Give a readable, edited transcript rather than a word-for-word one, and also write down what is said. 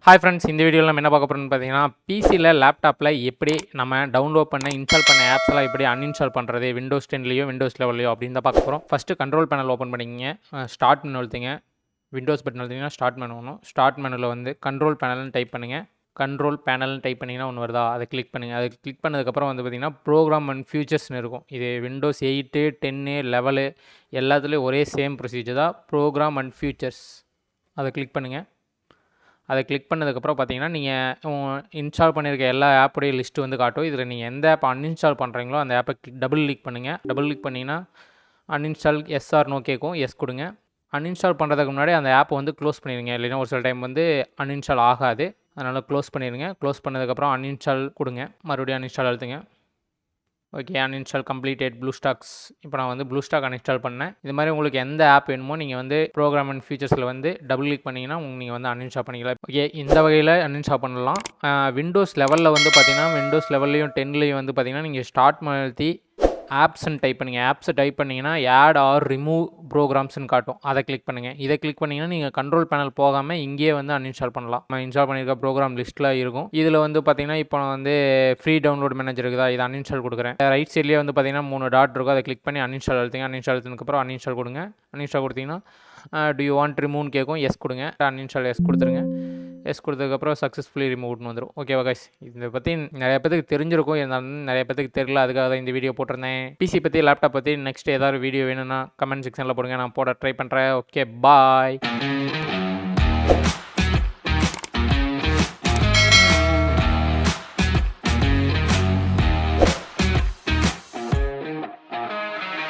Hi friends, இந்த வீடியோவில் நம்ம என்ன பார்க்க போகிறோம்னு பார்த்தீங்கன்னா, பிசியில் லேப்டாப்பில் எப்படி நம்ம டவுன்லோட் பண்ண இன்ஸ்டால் பண்ண ஆப்ஸ்லாம் எப்படி அன்இன்ஸ்டால் பண்ணுறது விண்டோஸ் 10லையோ விண்டோஸ் 11லையோ அப்படின்னு தான் பார்க்க போகிறோம். ஃபஸ்ட்டு கண்ட்ரோல் பேனல் ஓப்பன் பண்ணிக்கங்க. ஸ்டார்ட் மெனு அழுத்துங்க. விண்டோஸ் பட்டன் அழுத்திங்கன்னா ஸ்டார்ட் மெனு வரும். ஸ்டார்ட் மெனுவில் வந்து கண்ட்ரோல் பேனல்னு டைப் பண்ணுங்கள். கண்ட்ரோல் பேனல்னு டைப் பண்ணிங்கன்னா ஒன்று வருதா, அதை கிளிக் பண்ணுங்கள். அதை கிளிக் பண்ணதுக்கப்புறம் வந்து பார்த்திங்கன்னா ப்ரோக்ராம் அண்ட் ஃபியூச்சர்ஸ்னு இருக்கும். இது விண்டோஸ் 8, 10, 11 எல்லாத்துலேயும் ஒரே சேம் ப்ரொசீஜர் தான். ப்ரோக்ராம் அண்ட் ஃபியூச்சர்ஸ் அதை கிளிக் பண்ணுங்கள். அதை கிளிக் பண்ணதுக்கப்புறம் பார்த்தீங்கன்னா, நீங்கள் இன்ஸ்டால் பண்ணியிருக்க எல்லா ஆப்புடைய லிஸ்ட்டு வந்து காட்டும். இதில் நீங்கள் எந்த ஆப் அன்இன்ஸ்டால் பண்ணுறீங்களோ அந்த ஆப்பை டபுள் கிளிக் பண்ணுங்கள். டபுள் கிளிக் பண்ணிங்கன்னா அன்இன்ஸ்டால் எஸ் ஆர் நோ கேட்கும். எஸ் கொடுங்க. அன்இன்ஸ்டால் பண்ணுறதுக்கு முன்னாடி அந்த ஆப்பை வந்து க்ளோஸ் பண்ணிடுங்க. இல்லைன்னா ஒரு சில டைம் வந்து அன்இன்ஸ்டால் ஆகாது. அதனால் க்ளோஸ் பண்ணிடுங்க. க்ளோஸ் பண்ணதுக்கப்புறம் அன்இன்ஸ்டால் கொடுங்க. மறுபடியும் அன்இன்ஸ்டால் அழுத்துங்க. Okay, uninstall completed BlueStacks. இப்போ நான் வந்து ப்ளூஸ்டாக் அன்இன்ஸ்டால் பண்ணேன். இது மாதிரி உங்களுக்கு எந்த ஆப் வேணுமோ நீங்கள் வந்து ப்ரோக்ராம் அண்ட் ஃபீச்சர்ஸில் வந்து டபுள் கிளிக் பண்ணிங்கன்னா நீங்கள் வந்து அன்இன்ஸ்டால் பண்ணிக்கலாம். ஓகே, இந்த வகையில் அன்இன்ஸ்டால் பண்ணலாம். விண்டோஸ் லெவலில் வந்து பார்த்தீங்கன்னா, விண்டோஸ் லெவல்லையும் 10லையும் வந்து பார்த்தீங்கன்னா, நீங்கள் ஸ்டார்ட் அழுத்தி ஆப்ஸ்ன்னு டைப் பண்ணுங்கள். ஆப்ஸை டைப் பண்ணிங்கன்னா ஆட் ஆர் ரிமூவ் ப்ரோக்ராம்ஸ்ன்னு காட்டும். அதை கிளிக் பண்ணுங்கள். இதை கிளிக் பண்ணிங்கன்னா நீங்கள் கண்ட்ரோல் பேனல் போகாமல் இங்கேயே வந்து அன்இன்ஸ்டால் பண்ணலாம். நம்ம இன்ஸ்டால் பண்ணியிருக்க ப்ரோக்ராம் லிஸ்ட்டில் இருக்கும். இதில் வந்து பார்த்தீங்கன்னா, இப்போ நான் வந்து ஃப்ரீ டவுன்லோட் மேனேஜர் இருக்குதா, இதை அன்இன்ஸ்டால் கொடுக்குறேன். ரைட் சைட்லேயே வந்து பார்த்தீங்கன்னா 3 டாட் இருக்கும். அதை கிளிக் பண்ணி அன்இன்ஸ்டால் அழுத்துங்க. அன்இன்ஸ்டால் அழுத்தினதுக்கப்புறம் அன்இன்ஸ்டால் கொடுங்க. அன்இன்ஸ்டால் கொடுத்தீங்கன்னா டு யூ வாண்ட் ரிமூவ்னு கேட்கும். எஸ் கொடுங்க. அன்இன்ஸ்டால் எஸ் கொடுத்துருங்க. எஸ் கொடுத்ததுக்கப்புறம் சக்ஸஸ்ஃபுல்லி ரிமூவ்னு வந்துடும். ஓகேவா கைஸ், இதை பற்றி நிறைய பேருக்கு தெரிஞ்சிருக்கும், இருந்தாலும் நிறைய பேருக்கு தெரியல. அதுக்காக தான் இந்த வீடியோ போட்டிருந்தேன். பிசி பற்றி, லேப்டாப் பற்றி நெக்ஸ்ட் ஏதாவது வீடியோ வேணும்னா கமெண்ட் செக்ஷனில் போடுங்க, நான் போட ட்ரை பண்ணுறேன். ஓகே, பாய்.